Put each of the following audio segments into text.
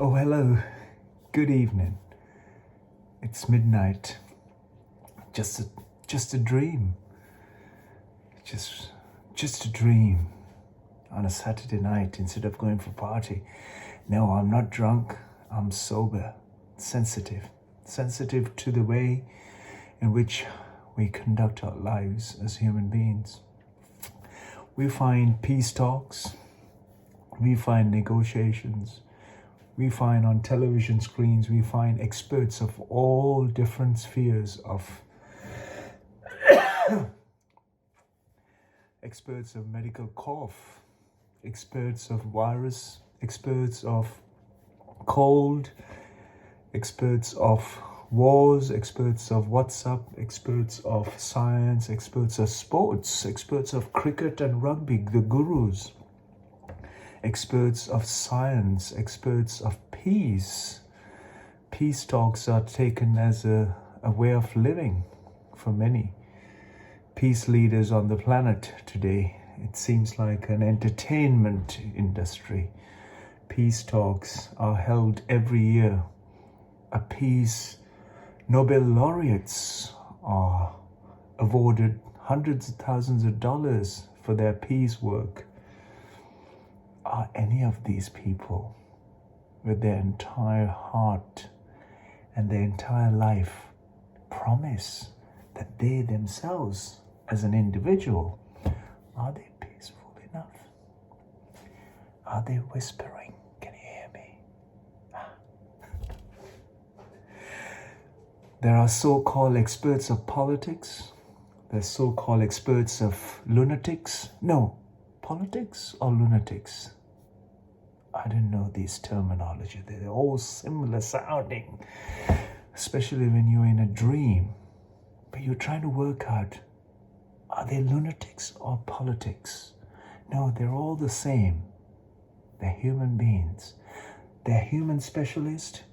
Oh, hello. Good evening. It's midnight. Just a dream. Just a dream on a Saturday night instead of going for a party. No, I'm not drunk. I'm sober, sensitive to the way in which we conduct our lives as human beings. We find peace talks. We find negotiations. We find on television screens, we find experts of all different spheres of experts of medical cough, experts of virus, experts of cold, experts of wars, experts of WhatsApp, experts of science, experts of sports, experts of cricket and rugby, the gurus, experts of science, experts of peace. Peace talks are taken as a way of living for many. Peace leaders on the planet today, it seems like an entertainment industry. Peace talks are held every year. A peace Nobel laureates are awarded hundreds of thousands of dollars for their peace work. Are any of these people, with their entire heart and their entire life, promise that they themselves, as an individual, are they peaceful enough? Are they whispering? Can you hear me? There are so-called experts of politics. There's so-called experts of lunatics. No, politics or lunatics? I don't know these terminology. They're all similar sounding, especially when you're in a dream. But you're trying to work out, are they lunatics or politics? No, they're all the same. They're human beings. They're human specialists.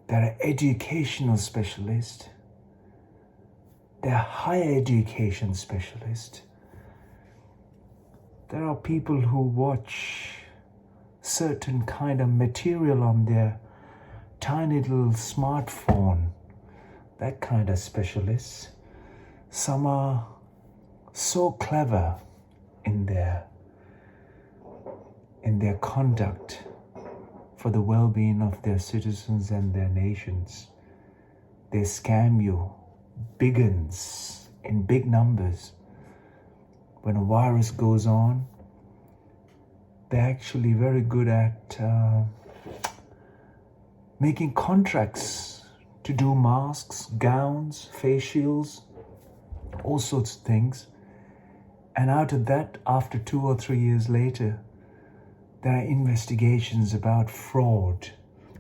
They're educational specialists. They're higher education specialists. There are people who watch certain kind of material on their tiny little smartphone, that kind of specialists. Some are so clever in their conduct for the well-being of their citizens and their nations. They scam you, big uns, in big numbers. When a virus goes on, they're actually very good at making contracts to do masks, gowns, face shields, all sorts of things. And out of that, after 2 or 3 years later, there are investigations about fraud.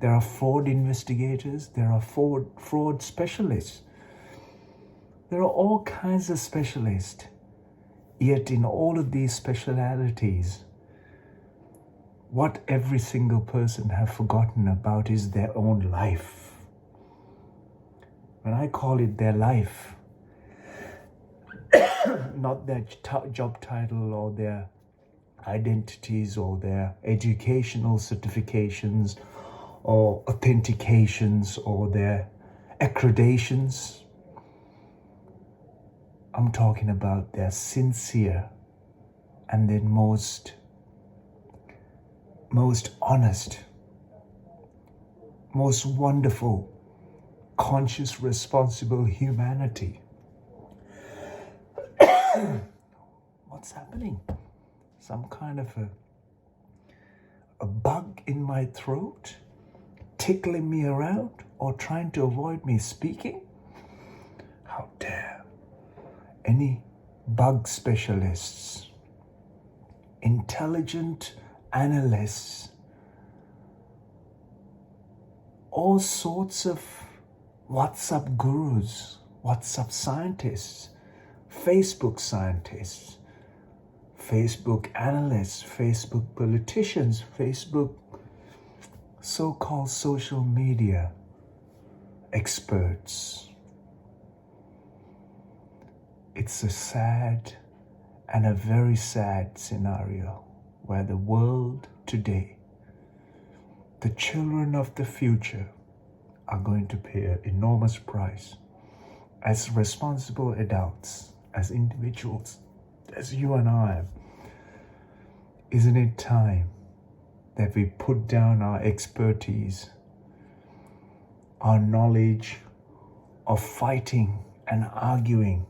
There are fraud investigators. There are fraud specialists. There are all kinds of specialists. Yet in all of these specialities, what every single person have forgotten about is their own life. When I call it their life, not their job title or their identities or their educational certifications or authentications or their accreditations. I'm talking about their sincere and then most honest, most wonderful, conscious, responsible humanity. What's happening? Some kind of a bug in my throat, tickling me around or trying to avoid me speaking? How dare any bug specialists, intelligent analysts, all sorts of WhatsApp gurus, WhatsApp scientists, Facebook scientists, Facebook analysts, Facebook politicians, Facebook so-called social media experts. It's a sad and a very sad scenario where the world today the children of the future are going to pay an enormous price as responsible adults, as individuals, as you and I. Isn't it time that we put down our expertise, our knowledge of fighting and arguing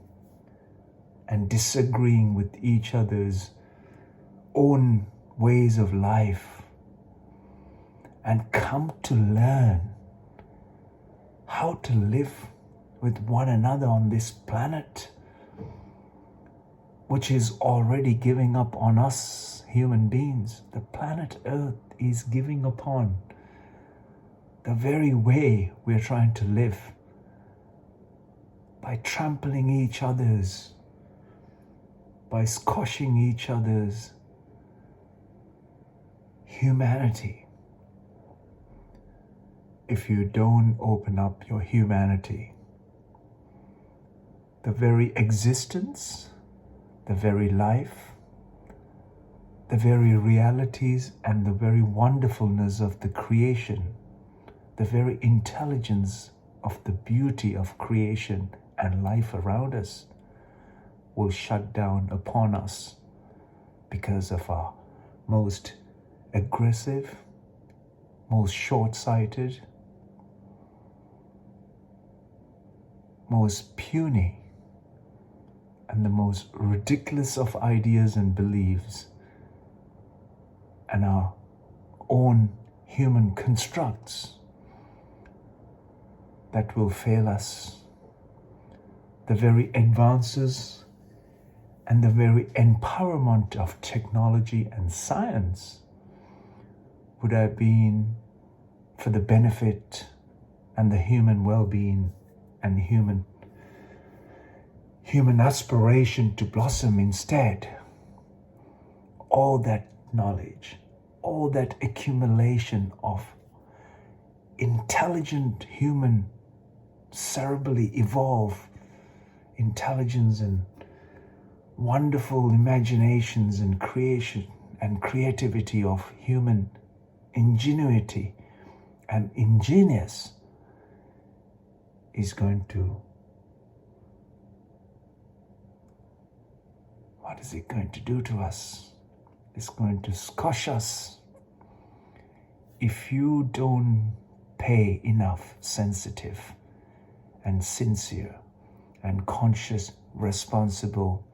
and disagreeing with each other's own ways of life, and come to learn how to live with one another on this planet, which is already giving up on us human beings. The planet Earth is giving upon the very way we're trying to live by trampling each other's, by squashing each other's humanity. If you don't open up your humanity, the very existence, the very life, the very realities and the very wonderfulness of the creation, the very intelligence of the beauty of creation and life around us will shut down upon us because of our most aggressive, most short-sighted, most puny, and the most ridiculous of ideas and beliefs, and our own human constructs that will fail us. The very advances and the very empowerment of technology and science would have been for the benefit and the human well-being and human aspiration to blossom. Instead, all that knowledge, all that accumulation of intelligent human, cerebrally evolved intelligence and wonderful imaginations and creation and creativity of human ingenuity and ingenious is going to, what is it going to do to us? It's going to squash us if you don't pay enough sensitive and sincere and conscious, responsible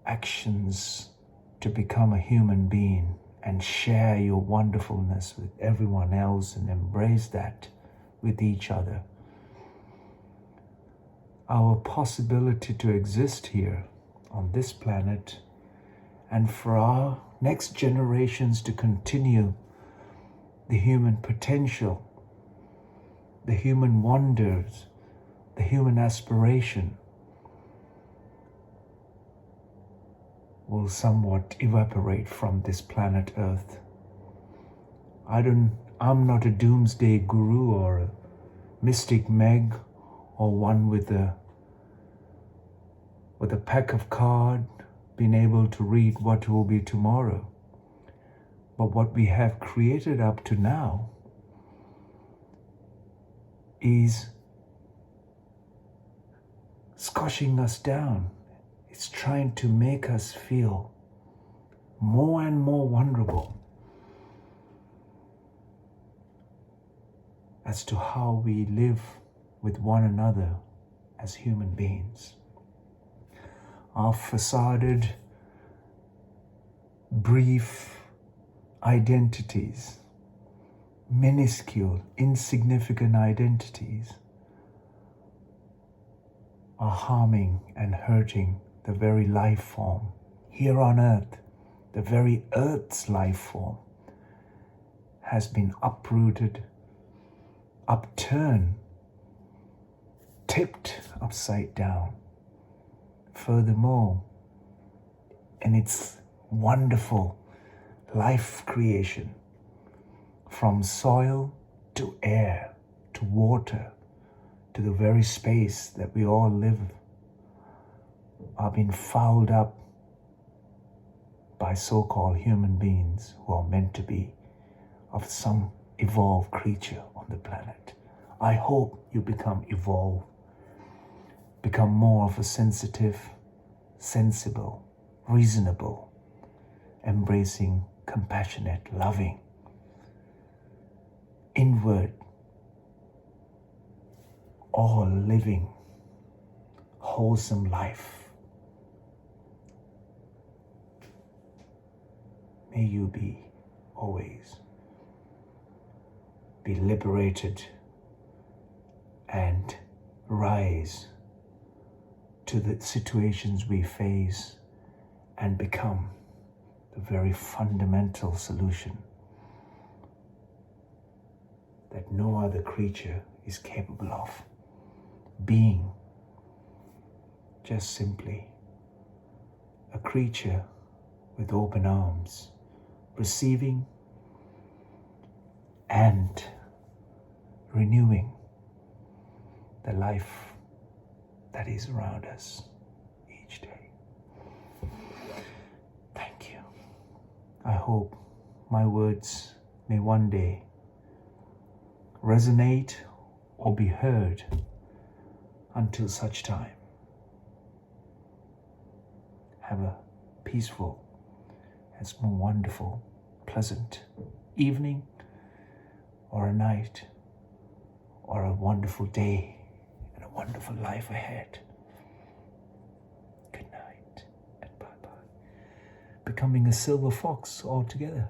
actions to become a human being and share your wonderfulness with everyone else and embrace that with each other. Our possibility to exist here on this planet and for our next generations to continue the human potential, the human wonders, the human aspiration will somewhat evaporate from this planet Earth. I'm not a doomsday guru or a mystic meg or one with a pack of cards being able to read what will be tomorrow. But what we have created up to now is squashing us down. It's trying to make us feel more and more vulnerable as to how we live with one another as human beings. Our facaded, brief identities, minuscule, insignificant identities, are harming and hurting the very life form here on earth. The very earth's life form has been uprooted, upturned, tipped upside down. Furthermore, in its wonderful life creation, from soil to air to water to the very space that we all live, are being fouled up by so-called human beings who are meant to be of some evolved creature on the planet. I hope you become evolved, become more of a sensitive, sensible, reasonable, embracing, compassionate, loving, inward, all living, wholesome life. May you be always be liberated and rise to the situations we face and become the very fundamental solution that no other creature is capable of being. Just simply a creature with open arms, receiving and renewing the life that is around us each day. Thank you. I hope my words may one day resonate or be heard. Until such time, have a peaceful and more wonderful, pleasant evening or a night or a wonderful day and a wonderful life ahead. Good night and bye-bye. Becoming a silver fox altogether.